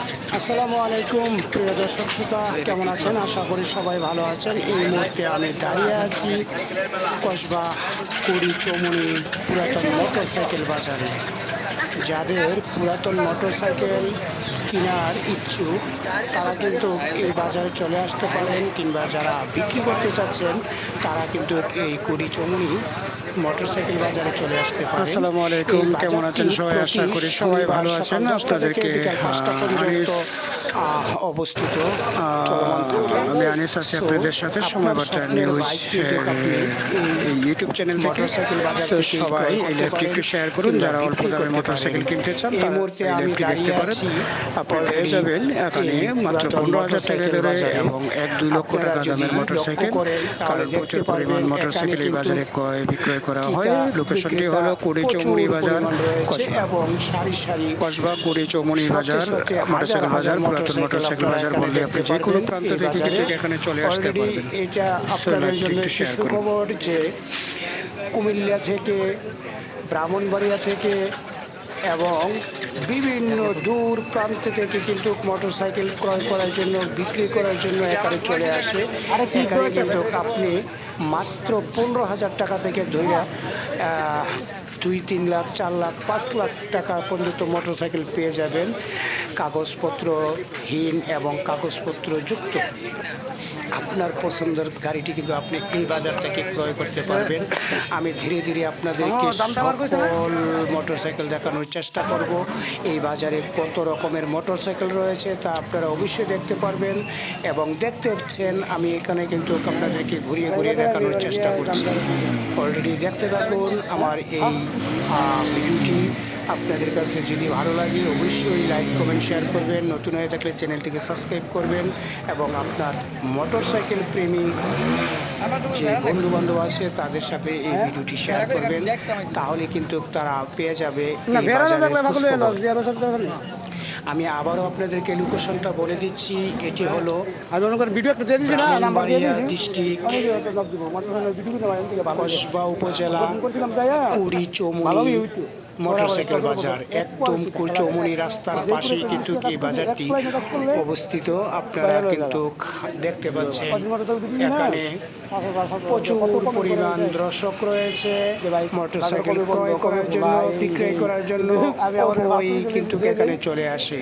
আসসালামু আলাইকুম প্রিয় দর্শক শ্রোতা, কেমন আছেন? আশা করি সবাই ভালো আছেন। এই মুহূর্তে আমি দাঁড়িয়ে আছি কসবা কুড়ি চৌমুনি পুরাতন মোটরসাইকেল বাজারে। যাদের পুরাতন মোটরসাইকেল কেনার ইচ্ছুক তারা কিন্তু এই বাজারে চলে আসতে পারেন, কিংবা যারা বিক্রি করতে চাচ্ছেন তারা কিন্তু এই কুড়ি চৌমুনি মোটরসাইকেল বাজারে চলে আসতে পারেন। আসসালামু আলাইকুম, কেমন আছেন সবাই? আশা করি সবাই ভালো আছেন। আপনাদেরকে বিকাল 5টা পর্যন্ত অবস্থিত আমি আনিস আছি আপনাদের সাথে সময় বার্তা নিউজ এই ইউটিউব চ্যানেল থেকে। সবাই এই লাইভটি একটু শেয়ার করুন। যারা অল্প দামে মোটরসাইকেল কিনতে চান এই মুহূর্তে আমি দেখতে পারেন। আপনি পেয়ে যাবেন এখানে মাত্র 15,000 টাকা দরে এবং 1-2 লক্ষ টাকা দামের মোটরসাইকেল। কারণ প্রচুর পরিমাণ মোটরসাইকেল এই বাজারে ক্রয় বিক্রয় করা হয়। লোকেশনটি হলো কুড়ি চৌমুনি বাজার, এবং সারি সারি কসবা কুড়ি চৌমুনি বাজার, মোটরসাইকেল বাজার, পুরাতন মোটরসাইকেল বাজার বললে আপনি যে কোনো প্রান্ত থেকে এখানে চলে আসতে পারবেন। এটা আপনাদের জন্য একটি সুখবর যে কুমিল্লা থেকে, ব্রাহ্মণবাড়িয়া থেকে এবং বিভিন্ন দূর প্রান্ত থেকে কিন্তু মোটরসাইকেল ক্রয় করার জন্য, বিক্রি করার জন্য এখানে চলে আসে। এখানে কিন্তু আপনি মাত্র 15,000 টাকা থেকে ধরে 2-3 লাখ, 4 লাখ, 5 লাখ টাকা পর্যন্ত মোটরসাইকেল পেয়ে যাবেন, কাগজপত্রহীন এবং কাগজপত্র যুক্ত। আপনার পছন্দের গাড়িটি কিন্তু আপনি এই বাজার থেকে ক্রয় করতে পারবেন। আমি ধীরে ধীরে আপনাদেরকে সকল মোটরসাইকেল দেখানোর চেষ্টা করব। এই বাজারে কত রকমের মোটরসাইকেল রয়েছে তা আপনারা অবশ্যই দেখতে পারবেন, এবং দেখতে পাচ্ছেন আমি এখানে কিন্তু আপনাদেরকে ঘুরিয়ে ঘুরিয়ে দেখানোর চেষ্টা করছি। অলরেডি দেখতে থাকুন আমার এই ভিডিওটি। আপনাদের কাছে যদি ভালো লাগে অবশ্যই লাইক, কমেন্ট, শেয়ার করবেন। নতুন হয়ে থাকলে চ্যানেলটিকে সাবস্ক্রাইব করবেন এবং আপনার মোটরসাইকেল প্রেমী যে বন্ধু বান্ধব আছে তাদের সাথে এই ভিডিওটি শেয়ার করবেন। তাহলে কিন্তু তারা পেয়ে যাবে। আমি আবারও আপনাদেরকে লোকেশনটা বলে দিচ্ছি। এটি হলো ব্রাহ্মণবাড়িয়া ডিস্ট্রিক্ট, কসবা উপজেলা, কুড়ি চৌমুনি মোটরসাইকেল বাজার। একদম চৌমুনি রাস্তার পাশেই কিন্তু এই বাজারটি অবস্থিত। আপনারা কিন্তু দেখতে পাচ্ছেন এখানে প্রচুর পরিমাণ দর্শক রয়েছে মোটরসাইকেল ক্রয় করার জন্য, বিক্রয় করার জন্য কিন্তু এখানে চলে আসে।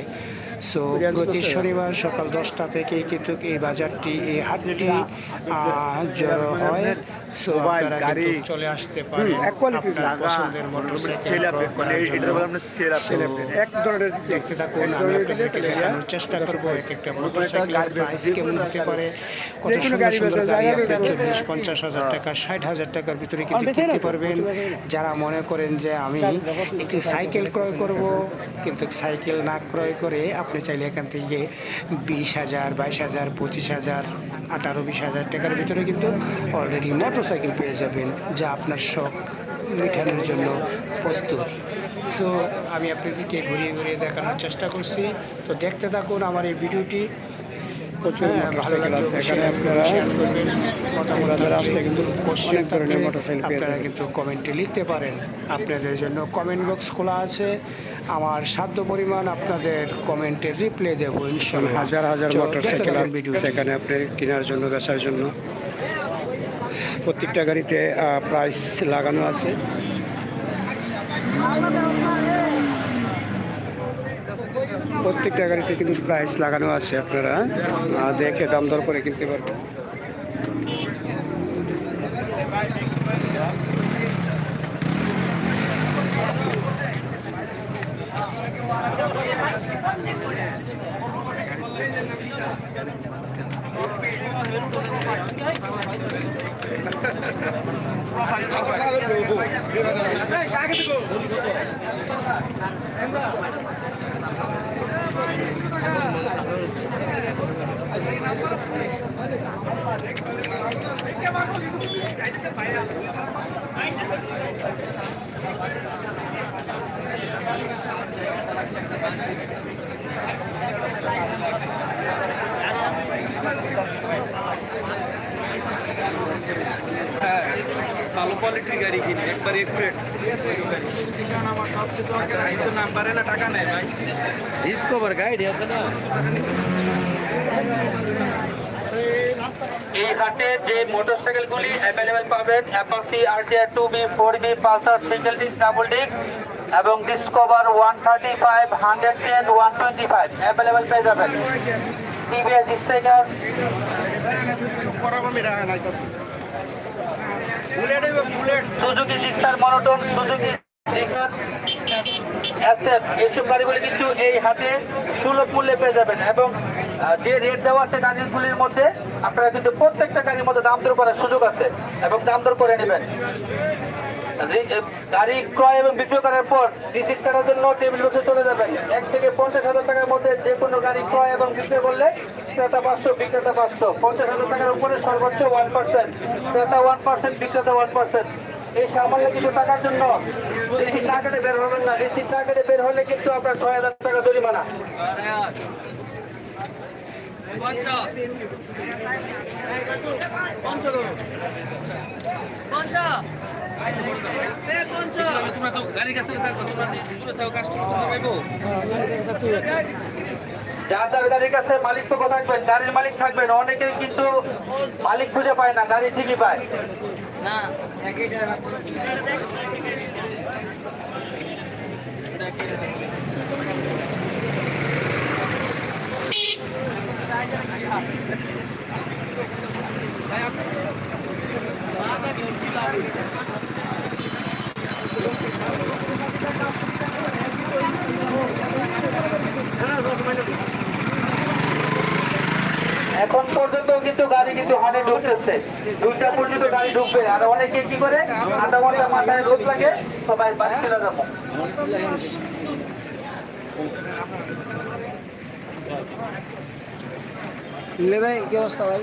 সো প্রতি শনিবার সকাল 10টা থেকে কিন্তু এই বাজারটি, এই হাটটি জড়ো হয়। সো আপনারা কিন্তু চলে আসতে পারেন আপনার পছন্দের মোটরসাইকেল দেখতে থাকুন। আমি আপনাদেরকে দেখানোর চেষ্টা করবো এক একটা মোটরসাইকেলের প্রাইস কেমন হতে পারে। কত সুন্দর সুন্দর গাড়ি আপনি 40-50 হাজার টাকা, 60 হাজার টাকার ভিতরে কিন্তু কিনতে পারবেন। যারা মনে করেন যে আমি একটি সাইকেল ক্রয় করব, কিন্তু সাইকেল না ক্রয় করে আপনি চাইলে এখান থেকে 20,000, 22,000, 25,000, 18-20 হাজার টাকার ভিতরে কিন্তু অলরেডি মোটরসাইকেল পেয়ে যাবেন, যা আপনার শখ মেটানোর জন্য প্রস্তুত। সো আমি আপনাদেরকে ঘুরিয়ে ঘুরিয়ে দেখানোর চেষ্টা করছি। তো দেখতে থাকুন আমার এই ভিডিওটি। ভালো লাগলে এখানে আপনারা শেয়ার করবেন। আপনারা কিন্তু কমেন্টে লিখতে পারেন। আপনাদের জন্য কমেন্ট বক্স খোলা আছে। আমার সাধ্য পরিমাণ আপনাদের কমেন্টের রিপ্লাই দেবো ইনশাআল্লাহ। হাজার হাজার মোটরসাইকেল ভিডিও সেখানে আপনি কেনার জন্য, বেচার জন্য প্রত্যেকটা গাড়িতে প্রাইস লাগানো আছে। প্রত্যেকটা গাড়িতে কিন্তু প্রাইস লাগানো আছে, আপনারা দেখে দাম দর করে কিনতে পারবেন। চালু কোয়ালিটির গাড়ি কিনি, একবার একুরেট। আমার সব কিছু নাম পারে না, টাকা নেই ভাই। ডিসকভার গাড়ি আছে না। এই হাটে যে মোটরসাইকেলগুলি অ্যাভেলেবেল পাবেন Apache RTR 2B 4B Pulsar single disc double disc এবং ডিসকভার 135 110 125 অ্যাভেলেবেল পেয়ে যাবেন। TVS striker, Suzuki Gixxer monotone, Suzuki Gixxer SF, এইসব গাড়িগুলি কিন্তু এই হাটে সুলভ মূল্যে পেয়ে যাবেন এবং যে রেট দেওয়া আছে গাড়িগুলির মধ্যে আপনারা কিন্তু প্রত্যেকটা গাড়ির মধ্যে দাম দর করার সুযোগ আছে এবং দাম দর করে নেবেন। গাড়ি ক্রয় এবং বিক্রয় করার পর রিসিট কাটার জন্য টেবিল বসে চলে যাবেন। 1 থেকে 50,000 টাকার মধ্যে যে কোনো গাড়ি ক্রয় এবং বিক্রয় করলে ক্রেতা 500 বিক্রেতা 500, 50,000 টাকার উপরে সর্বোচ্চ 1%, ক্রেতা 1%, বিক্রেতা 1%। এই সামান্য কিছু টাকার জন্য রিসিট না কেটে বের হবেন না। রিসিট না কেটে বের হলে কিন্তু আপনার 6,000 টাকা জরিমানা। তোমরা তো গাড়ির কাছে থাকবো, তোমরা দূরে থাকো, কাস্টমার পাইবো। যার যার গাড়ির কাছে মালিক পক্ষ থাকবেন, গাড়ির মালিক থাকবেন, অনেকেই কিন্তু মালিক খুঁজে পায় না, গাড়ি ঠিকই পায় না। এখন পর্যন্ত কিন্তু গাড়ি কিন্তু হাটে ঢুকতেছে, 2টা পর্যন্ত গাড়ি ঢুকবে। আর অনেকে কি করে আধা ঘন্টা মাথায় রোদ লাগে, সবাই বাড়ি চলে যাবো। ভাই কি অবস্থা ভাই?